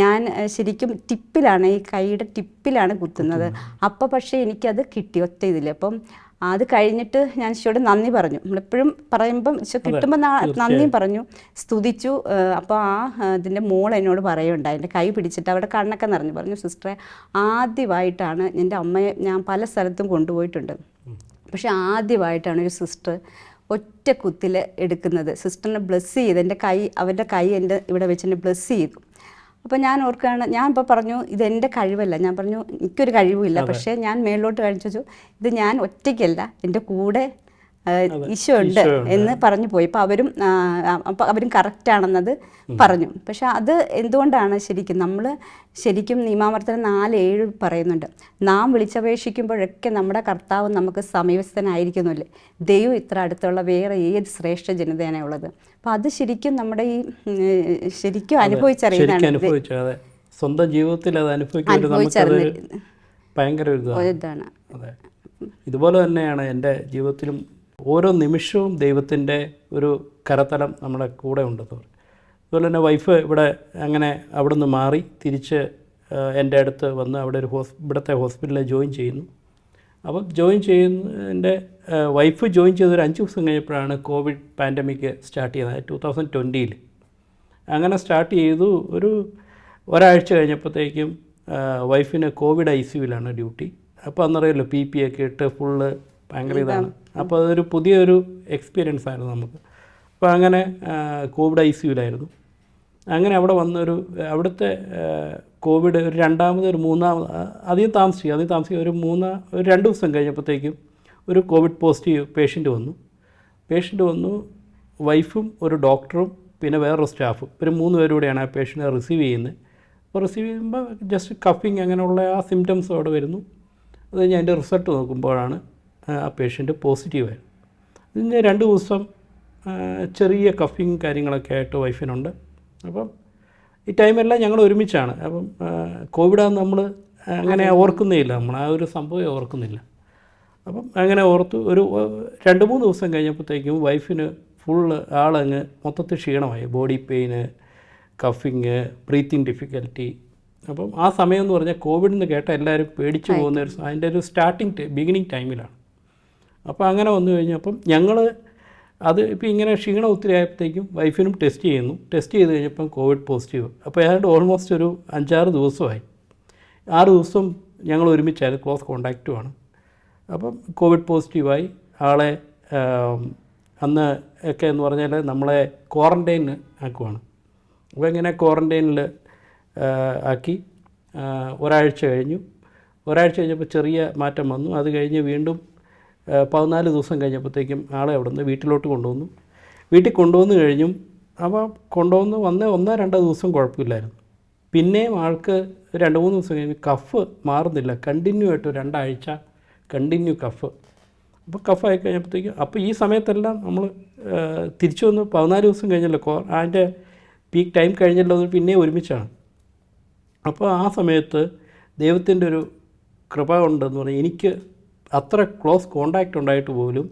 ഞാൻ ശരിക്കും ടിപ്പിലാണ്, ഈ കൈയുടെ ടിപ്പിലാണ് കുത്തുന്നത്. അപ്പോൾ പക്ഷേ എനിക്കത് കിട്ടി ഒറ്റ ഇതിൽ. അപ്പം അത് കഴിഞ്ഞിട്ട് ഞാൻ ഈശോയോട് നന്ദി പറഞ്ഞു. നമ്മളെപ്പോഴും പറയുമ്പം ഈശോ കിട്ടുമ്പോൾ നന്ദിയും പറഞ്ഞു, സ്തുതിച്ചു. അപ്പോൾ ഇതിൻ്റെ മോൾ എന്നോട് പറയുണ്ടായി, എൻ്റെ കൈ പിടിച്ചിട്ട് അവിടെ കണ്ണൊക്കെ നിറഞ്ഞു പറഞ്ഞു, സിസ്റ്ററെ ആദ്യമായിട്ടാണ് എൻ്റെ അമ്മയെ ഞാൻ പല സ്ഥലത്തും കൊണ്ടുപോയിട്ടുണ്ട്, പക്ഷെ ആദ്യമായിട്ടാണ് ഒരു സിസ്റ്റർ ഒറ്റ കുത്തിൽ എടുക്കുന്നത്. സിസ്റ്ററിനെ ബ്ലെസ് ചെയ്ത് അവൻ്റെ കൈ എൻ്റെ ഇവിടെ വെച്ച് എന്നെ ബ്ലെസ് ചെയ്തു. അപ്പോൾ ഞാൻ ഓർക്കുകയാണ്, ഞാൻ ഇപ്പോൾ പറഞ്ഞു ഇതെൻ്റെ കഴിവല്ല, ഞാൻ പറഞ്ഞു എനിക്കൊരു കഴിവുമില്ല, പക്ഷേ ഞാൻ മേളിലോട്ട് കാണിച്ചു ഇത് ഞാൻ ഒറ്റയ്ക്കല്ല, എൻ്റെ കൂടെ ഈശോ ഉണ്ട് എന്ന് പറഞ്ഞു പോയി. അപ്പോൾ അവരും കറക്റ്റാണെന്നത് പറഞ്ഞു. പക്ഷെ അത് എന്തുകൊണ്ടാണ് ശരിക്കും നിയമാവർത്തനം 4:7 പറയുന്നുണ്ട്, നാം വിളിച്ചപേക്ഷിക്കുമ്പോഴൊക്കെ നമ്മുടെ കർത്താവ് നമുക്ക് സമീപസ്ഥനായിരിക്കുന്നില്ലേ, ദൈവം ഇത്ര അടുത്തുള്ള വേറെ ഏത് ശ്രേഷ്ഠ ജനതയാണ് ഉള്ളത്. അപ്പം അത് ശരിക്കും നമ്മുടെ ഈ ശരിക്കും അനുഭവിച്ചറിയുന്നതാണ്, സ്വന്തം ജീവിതത്തിൽ അത് അനുഭവിച്ചറിഞ്ഞ ഭയങ്കര ഇതാണ്. അതെ, ഇതുപോലെ തന്നെയാണ് എൻ്റെ ജീവിതത്തിലും ഓരോ നിമിഷവും ദൈവത്തിൻ്റെ ഒരു കരതലം നമ്മുടെ കൂടെ ഉണ്ടെന്ന് പറയും. അതുപോലെ തന്നെ വൈഫ് ഇവിടെ അങ്ങനെ അവിടെ നിന്ന് മാറി തിരിച്ച് എൻ്റെ അടുത്ത് വന്ന് അവിടെ ഇവിടുത്തെ ഹോസ്പിറ്റലിൽ ജോയിൻ ചെയ്യുന്നു. അപ്പം ജോയിൻ എൻ്റെ വൈഫ് ജോയിൻ ചെയ്തൊരു 5 ദിവസം കഴിഞ്ഞപ്പോഴാണ് കോവിഡ് പാൻഡമിക് സ്റ്റാർട്ട് ചെയ്യുന്നത്, 2020. അങ്ങനെ സ്റ്റാർട്ട് ചെയ്തു. ഒരാഴ്ച കഴിഞ്ഞപ്പോഴത്തേക്കും വൈഫിന് കോവിഡ് ICUവിലാണ് ഡ്യൂട്ടി. അപ്പോൾ അന്നറിയാമല്ലോ PPE ഒക്കെ ഇട്ട് ഫുള്ള് ഭയങ്കര ഇതാണ്. അപ്പോൾ അതൊരു പുതിയൊരു എക്സ്പീരിയൻസ് ആയിരുന്നു നമുക്ക്. അപ്പോൾ അങ്ങനെ കോവിഡ് ICUവിലായിരുന്നു. അങ്ങനെ അവിടെ വന്നൊരു അവിടുത്തെ കോവിഡ് ഒരു അധികം താമസിക്കുക ഒരു 2 ദിവസം കഴിഞ്ഞപ്പോഴത്തേക്കും ഒരു കോവിഡ് പോസിറ്റീവ് പേഷ്യൻ്റ് വന്നു. വൈഫും ഒരു ഡോക്ടറും പിന്നെ വേറൊരു സ്റ്റാഫും, ഇവർ 3 പേരും കൂടെയാണ് ആ പേഷ്യൻറ്റിനെ റിസീവ് ചെയ്യുന്നത്. അപ്പോൾ റിസീവ് ചെയ്യുമ്പോൾ ജസ്റ്റ് കഫിങ് അങ്ങനെയുള്ള ആ സിംറ്റംസ് അവിടെ വരുന്നു. അത് കഴിഞ്ഞ് അതിൻ്റെ റിസൾട്ട് നോക്കുമ്പോഴാണ് ആ പേഷ്യൻ്റ് പോസിറ്റീവായിരുന്നു. ഇതിന് 2 ദിവസം ചെറിയ കഫിങ് കാര്യങ്ങളൊക്കെ ആയിട്ട് വൈഫിനുണ്ട്. അപ്പം ഈ ടൈമെല്ലാം ഞങ്ങൾ ഒരുമിച്ചാണ്. അപ്പം കോവിഡാന്ന് നമ്മൾ അങ്ങനെ ഓർക്കുന്നേയില്ല, നമ്മൾ ആ ഒരു സംഭവം ഓർക്കുന്നില്ല. അപ്പം അങ്ങനെ ഓർത്തു. ഒരു 2-3 ദിവസം കഴിഞ്ഞപ്പോഴത്തേക്കും വൈഫിന് ഫുള്ള് ആളങ്ങ് മൊത്തത്തിൽ ക്ഷീണമായി, ബോഡി പെയിന്, കഫിങ്, ബ്രീത്തിങ് ഡിഫിക്കൽറ്റി. അപ്പം ആ സമയം എന്ന് പറഞ്ഞാൽ കോവിഡ് എന്ന് കേട്ടാൽ എല്ലാവരും പേടിച്ചു പോകുന്ന അതിൻ്റെ ഒരു ബിഗിനിങ് ടൈമിലാണ്. അപ്പോൾ അങ്ങനെ വന്നു കഴിഞ്ഞപ്പം ഞങ്ങൾ അത് ഇപ്പോൾ ഇങ്ങനെ ക്ഷീണം ഒത്തിരി ആയപ്പോഴത്തേക്കും വൈഫിനും ടെസ്റ്റ് ചെയ്ത് കഴിഞ്ഞപ്പം കോവിഡ് പോസിറ്റീവ്. അപ്പോൾ ഏതാണ്ട് ഓൾമോസ്റ്റ് ഒരു 5-6 ദിവസമായി. 6 ദിവസം ഞങ്ങൾ ഒരുമിച്ചായിരുന്നു, ക്ലോസ് കോണ്ടാക്റ്റുമാണ്. അപ്പം കോവിഡ് പോസിറ്റീവായി. ആളെ അന്ന് ഒക്കെ എന്ന് പറഞ്ഞാൽ നമ്മളെ ക്വാറൻറ്റൈനിൽ ആക്കുവാണ്. അപ്പോൾ ഇങ്ങനെ ക്വാറൻറ്റൈനിൽ ആക്കി ഒരാഴ്ച കഴിഞ്ഞപ്പോൾ ചെറിയ മാറ്റം വന്നു. അത് കഴിഞ്ഞ് വീണ്ടും 14 ദിവസം കഴിഞ്ഞപ്പോഴത്തേക്കും ആളെ അവിടെ നിന്ന് വീട്ടിലോട്ട് കൊണ്ടുവന്നു. വീട്ടിൽ കൊണ്ടുവന്ന് കഴിഞ്ഞും അപ്പോൾ വന്ന് 1-2 ദിവസം കുഴപ്പമില്ലായിരുന്നു. പിന്നെയും ആൾക്ക് 2-3 ദിവസം കഴിഞ്ഞ് കഫ് മാറുന്നില്ല, കണ്ടിന്യൂ ആയിട്ട് 2 ആഴ്ച കണ്ടിന്യൂ കഫ്. അപ്പോൾ കഫായി കഴിഞ്ഞപ്പോഴത്തേക്കും അപ്പോൾ ഈ സമയത്തെല്ലാം നമ്മൾ തിരിച്ചു വന്ന് 14 ദിവസം കഴിഞ്ഞല്ലോ, അതിൻ്റെ പീക്ക് ടൈം കഴിഞ്ഞല്ലോ, അത് പിന്നെയും ഒരുമിച്ചാണ്. അപ്പോൾ ആ സമയത്ത് ദൈവത്തിൻ്റെ ഒരു കൃപ ഉണ്ടെന്ന് പറഞ്ഞാൽ എനിക്ക് അത്ര ക്ലോസ് കോണ്ടാക്റ്റ് ഉണ്ടായിട്ട് പോലും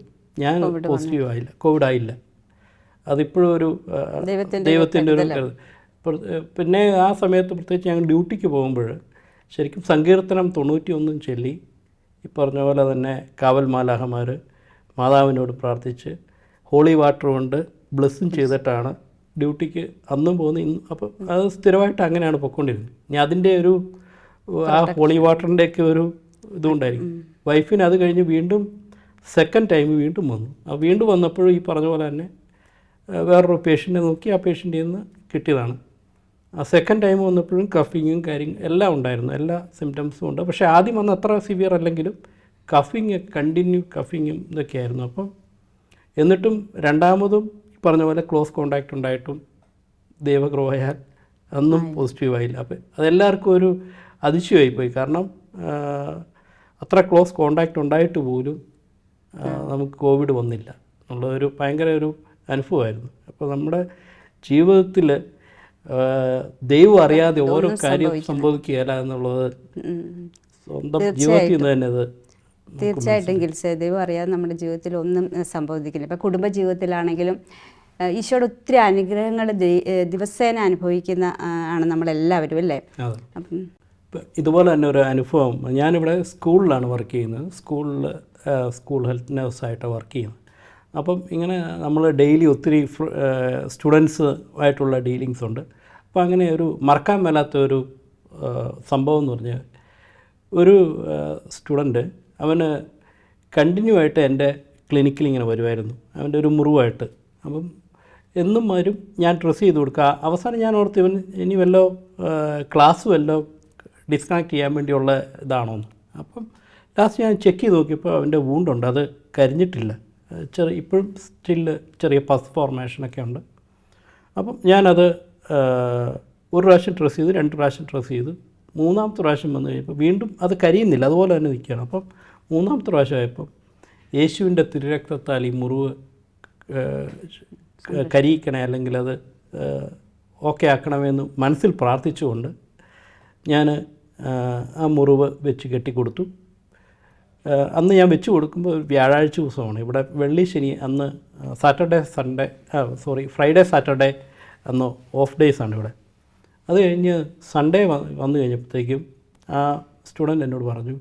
ഞാൻ കോവിഡ് ആയില്ല. അതിപ്പോഴും ഒരു ദൈവത്തിൻ്റെ ഒരു പിന്നെ ആ സമയത്ത് പ്രത്യേകിച്ച് ഞങ്ങൾ ഡ്യൂട്ടിക്ക് പോകുമ്പോൾ ശരിക്കും സങ്കീർത്തനം 91 ചൊല്ലി ഈ പറഞ്ഞ പോലെ തന്നെ കാവൽ മാലാഖമാർ മാതാവിനോട് പ്രാർത്ഥിച്ച് ഹോളി വാട്ടർ കൊണ്ട് ബ്ലെസ്സും ചെയ്തിട്ടാണ് ഡ്യൂട്ടിക്ക് അന്നും പോകുന്നത്. അപ്പോൾ അത് സ്ഥിരമായിട്ട് അങ്ങനെയാണ് പൊയ്ക്കൊണ്ടിരുന്നത്. ഇനി അതിൻ്റെ ഒരു ആ ഹോളി വാട്ടറിൻ്റെയൊക്കെ ഒരു ഇതുകൊണ്ടായിരിക്കും. വൈഫിന് അത് കഴിഞ്ഞ് വീണ്ടും സെക്കൻഡ് ടൈം വീണ്ടും വന്നു. ആ വീണ്ടും വന്നപ്പോഴും ഈ പറഞ്ഞ പോലെ തന്നെ വേറൊരു പേഷ്യൻറ്റിനെ നോക്കി ആ പേഷ്യൻറ്റിൽ നിന്ന് കിട്ടിയതാണ്. ആ സെക്കൻഡ് ടൈം വന്നപ്പോഴും കഫിങ്ങും എല്ലാം ഉണ്ടായിരുന്നു, എല്ലാ സിംറ്റംസും ഉണ്ട്. പക്ഷേ ആദ്യം വന്ന അത്ര സിവിയർ അല്ലെങ്കിലും കണ്ടിന്യൂ കഫിങ്ങും ഇതൊക്കെയായിരുന്നു. അപ്പം എന്നിട്ടും രണ്ടാമതും പറഞ്ഞ പോലെ ക്ലോസ് കോണ്ടാക്റ്റ് ഉണ്ടായിട്ടും ദൈവകൃപയാൽ അന്നും പോസിറ്റീവായില്ല. അപ്പം അതെല്ലാവർക്കും ഒരു അതിശയമായിപ്പോയി. കാരണം അത്ര ക്ലോസ് കോണ്ടാക്റ്റ് ഉണ്ടായിട്ട് പോലും നമുക്ക് കോവിഡ് വന്നില്ല എന്നുള്ളതൊരു ഭയങ്കര ഒരു അനുഭവമായിരുന്നു. അപ്പോൾ നമ്മുടെ ജീവിതത്തിൽ ദൈവം അറിയാതെ ഓരോ കാര്യം സംഭവിക്കുകയില്ല എന്നുള്ളത് സ്വന്തം ജീവിതത്തിൽ നിന്ന് തന്നെ അത് തീർച്ചയായിട്ടും ഗിൽസേ, ദൈവം അറിയാതെ നമ്മുടെ ജീവിതത്തിൽ ഒന്നും സംഭവിക്കില്ല. ഇപ്പോൾ കുടുംബ ജീവിതത്തിലാണെങ്കിലും ഈശോയുടെ ഒത്തിരി അനുഗ്രഹങ്ങൾ ദിവസേന അനുഭവിക്കുന്ന ആണ് നമ്മളെല്ലാവരും അല്ലേ. അതെ. അപ്പം ഇതുപോലെ തന്നെ ഒരു അനുഭവം, ഞാനിവിടെ സ്കൂളിലാണ് വർക്ക് ചെയ്യുന്നത്. സ്കൂൾ ഹെൽത്ത് നഴ്സായിട്ട് വർക്ക് ചെയ്യുന്നത്. അപ്പം ഇങ്ങനെ നമ്മൾ ഡെയിലി ഒത്തിരി സ്റ്റുഡൻസ് ആയിട്ടുള്ള ഡീലിങ്സ് ഉണ്ട്. അപ്പോൾ അങ്ങനെ ഒരു മറക്കാൻ മേലാത്ത ഒരു സംഭവം എന്ന് പറഞ്ഞാൽ, ഒരു സ്റ്റുഡൻറ്റ് അവന് കണ്ടിന്യൂ ആയിട്ട് എൻ്റെ ക്ലിനിക്കിൽ ഇങ്ങനെ വരുമായിരുന്നു, അവൻ്റെ ഒരു മുറിവായിട്ട്. അപ്പം എന്നും വരും, ഞാൻ ഡ്രസ്സ് ചെയ്ത് കൊടുക്കുക. അവസാനം ഞാൻ ഓർത്ത് ഇവൻ ഇനി വല്ലോ ക്ലാസ് വല്ലോ ഡിസ്കണക്ട് ചെയ്യാൻ വേണ്ടിയുള്ള ഇതാണോന്ന്. അപ്പം ലാസ്റ്റ് ഞാൻ ചെക്ക് ചെയ്ത് നോക്കിയപ്പോൾ അവൻ്റെ വൂണ്ടുണ്ട്, അത് കരിഞ്ഞിട്ടില്ല. ഇപ്പോഴും സ്റ്റില് ചെറിയ പസ് ഫോർമേഷനൊക്കെ ഉണ്ട്. അപ്പം ഞാനത് ഒരു പ്രാവശ്യം ഡ്രസ്സ് ചെയ്ത്, 2 പ്രാവശ്യം ഡ്രസ്സ് ചെയ്ത്, 3ാമത്തെ പ്രാവശ്യം വന്നു കഴിഞ്ഞപ്പോൾ വീണ്ടും അത് കരിയുന്നില്ല, അതുപോലെ തന്നെ നിൽക്കുകയാണ്. അപ്പം 3ാമത്തെ പ്രാവശ്യമായപ്പം യേശുവിൻ്റെ തിരുരക്തത്താൽ ഈ മുറിവ് കരിയിക്കണേ, അല്ലെങ്കിൽ അത് ഓക്കെ ആക്കണമെന്ന് മനസ്സിൽ പ്രാർത്ഥിച്ചുകൊണ്ട് ഞാൻ ആ മുറിവ് വെച്ച് കെട്ടിക്കൊടുത്തു. അന്ന് ഞാൻ വെച്ച് കൊടുക്കുമ്പോൾ വ്യാഴാഴ്ച ദിവസമാണ്. ഇവിടെ വെള്ളി ശനി അന്ന് ഫ്രൈഡേ സാറ്റർഡേ അന്ന് ഓഫ് ഡേയ്സാണ് ഇവിടെ. അത് കഴിഞ്ഞ് സൺഡേ വന്നു കഴിഞ്ഞപ്പോഴത്തേക്കും ആ സ്റ്റുഡൻറ്റ് എന്നോട് പറഞ്ഞു,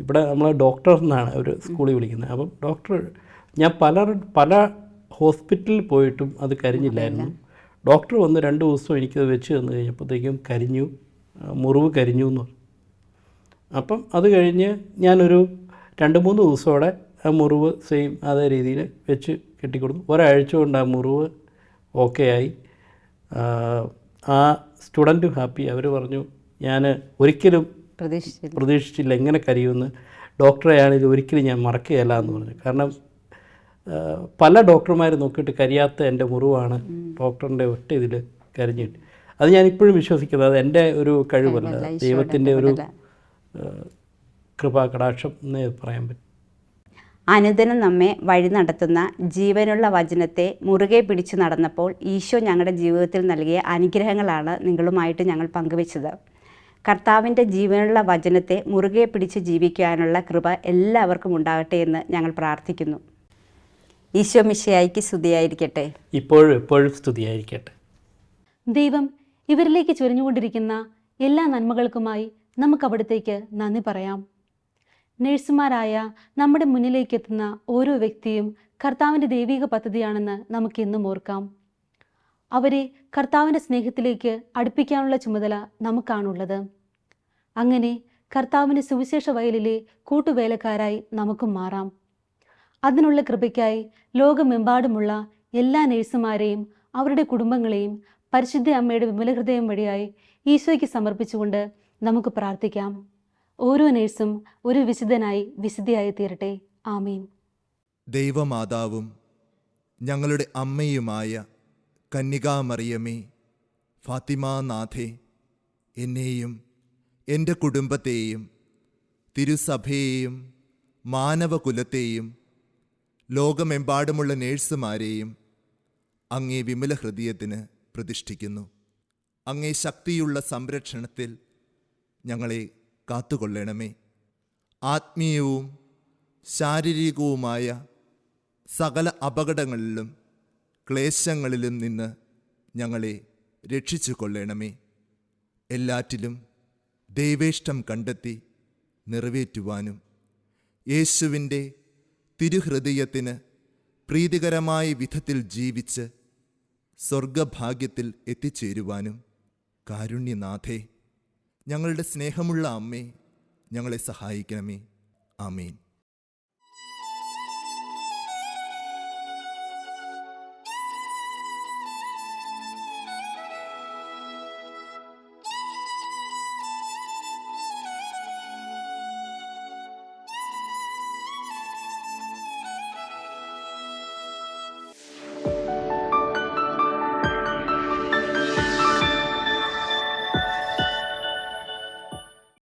ഇവിടെ നമ്മൾ ഡോക്ടർ എന്നാണ് ഒരു സ്കൂളിൽ വിളിക്കുന്നത്. അപ്പം ഡോക്ടർ, ഞാൻ പല ഹോസ്പിറ്റലിൽ പോയിട്ടും അത് കരിഞ്ഞില്ലായിരുന്നു. ഡോക്ടർ വന്ന് 2 ദിവസം എനിക്കത് വെച്ച് തന്നു കഴിഞ്ഞപ്പോഴത്തേക്കും മുറിവ് കരിഞ്ഞു എന്ന് പറഞ്ഞു. അപ്പം അത് കഴിഞ്ഞ് ഞാനൊരു 2-3 ദിവസത്തോടെ ആ മുറിവ് സെയിം അതേ രീതിയിൽ വെച്ച് കെട്ടിക്കൊടുത്തു. ഒരാഴ്ച കൊണ്ട് ആ മുറിവ് ഓക്കെ ആയി. ആ സ്റ്റുഡൻറ്റും ഹാപ്പി. അവർ പറഞ്ഞു, ഞാൻ ഒരിക്കലും പ്രതീക്ഷിച്ചില്ല എങ്ങനെ കരിയുമെന്ന്. ഡോക്ടറെയാണെങ്കിൽ ഒരിക്കലും ഞാൻ മറക്കുകയല്ല എന്ന് പറഞ്ഞു. കാരണം പല ഡോക്ടർമാർ നോക്കിയിട്ട് കരിയാത്ത എൻ്റെ മുറിവാണ് ഡോക്ടറിൻ്റെ ഒറ്റ ഇതിൽ കരിഞ്ഞിട്ട്. അത് ഞാനിപ്പോഴും വിശ്വസിക്കുന്നത് അത് എൻ്റെ ഒരു കഴിവല്ല, ദൈവത്തിൻ്റെ ഒരു കൃപാകടാക്ഷം എന്നേ പറയാൻ പറ്റും. അനുദിനം നമ്മെ വഴി നടത്തുന്ന ജീവനുള്ള വചനത്തെ മുറുകെ പിടിച്ചു നടന്നപ്പോൾ ഈശോ ഞങ്ങളുടെ ജീവിതത്തിൽ നൽകിയ അനുഗ്രഹങ്ങളാണ് നിങ്ങളുമായിട്ട് ഞങ്ങൾ പങ്കുവെച്ചത്. കർത്താവിൻ്റെ ജീവനുള്ള വചനത്തെ മുറുകെ പിടിച്ച് ജീവിക്കാനുള്ള കൃപ എല്ലാവർക്കും ഉണ്ടാകട്ടെ എന്ന് ഞങ്ങൾ പ്രാർത്ഥിക്കുന്നു. ഈശോ മിശിഹായ്ക്ക് സ്തുതിയായിരിക്കട്ടെ. ഇപ്പോഴും സ്തുതിയായിരിക്കട്ടെ. ദൈവം ഇവരിലേക്ക് ചൊരിഞ്ഞുകൊണ്ടിരിക്കുന്ന എല്ലാ നന്മകൾക്കുമായി നമുക്ക് അവിടത്തേക്ക് നന്ദി പറയാം. നഴ്സുമാരായ നമ്മുടെ മുന്നിലേക്ക് എത്തുന്ന ഓരോ വ്യക്തിയും കർത്താവിൻ്റെ ദൈവിക പദ്ധതിയാണെന്ന് നമുക്കെന്നും ഓർക്കാം. അവരെ കർത്താവിൻ്റെ സ്നേഹത്തിലേക്ക് അടുപ്പിക്കാനുള്ള ചുമതല നമുക്കാണുള്ളത്. അങ്ങനെ കർത്താവിൻ്റെ സുവിശേഷ വയലിലെ കൂട്ടുവേലക്കാരായി നമുക്കും മാറാം. അതിനുള്ള കൃപയ്ക്കായി ലോകമെമ്പാടുമുള്ള എല്ലാ നഴ്സുമാരെയും അവരുടെ കുടുംബങ്ങളെയും പരിശുദ്ധ അമ്മയുടെ വിമലഹൃദയം വഴിയായി ഈശോയ്ക്ക് സമർപ്പിച്ചുകൊണ്ട് നമുക്ക് പ്രാർത്ഥിക്കാം. ഓരോ നഴ്സും ഒരു വിശുദ്ധനായി വിശുദ്ധിയായി തീരട്ടെ. ആമീൻ. ദൈവമാതാവും ഞങ്ങളുടെ അമ്മയുമായ കന്യകാമറിയമേ, ഫാത്തിമാനാഥേ, എന്നെയും എൻ്റെ കുടുംബത്തെയും തിരുസഭയെയും മാനവകുലത്തെയും ലോകമെമ്പാടുമുള്ള നേഴ്സുമാരെയും അങ്ങേ വിമല ഹൃദയത്തിന് പ്രതിഷ്ഠിക്കുന്നു. അങ്ങേ ശക്തിയുള്ള സംരക്ഷണത്തിൽ ഞങ്ങളെ കാത്തുകൊള്ളണമേ. ആത്മീയവും ശാരീരികവുമായ സകല അപകടങ്ങളിലും ക്ലേശങ്ങളിലും നിന്ന് ഞങ്ങളെ രക്ഷിച്ചു കൊള്ളണമേ. എല്ലാറ്റിലും ദൈവേഷ്ടം കണ്ടെത്തി നിറവേറ്റുവാനും യേശുവിൻ്റെ തിരുഹൃദയത്തിന് പ്രീതികരമായ വിധത്തിൽ ജീവിച്ച് സ്വർഗഭാഗ്യത്തിൽ എത്തിച്ചേരുവാനും കാരുണ്യനാഥേ, ഞങ്ങളുടെ സ്നേഹമുള്ള അമ്മേ, ഞങ്ങളെ സഹായിക്കണമേ. ആമേൻ.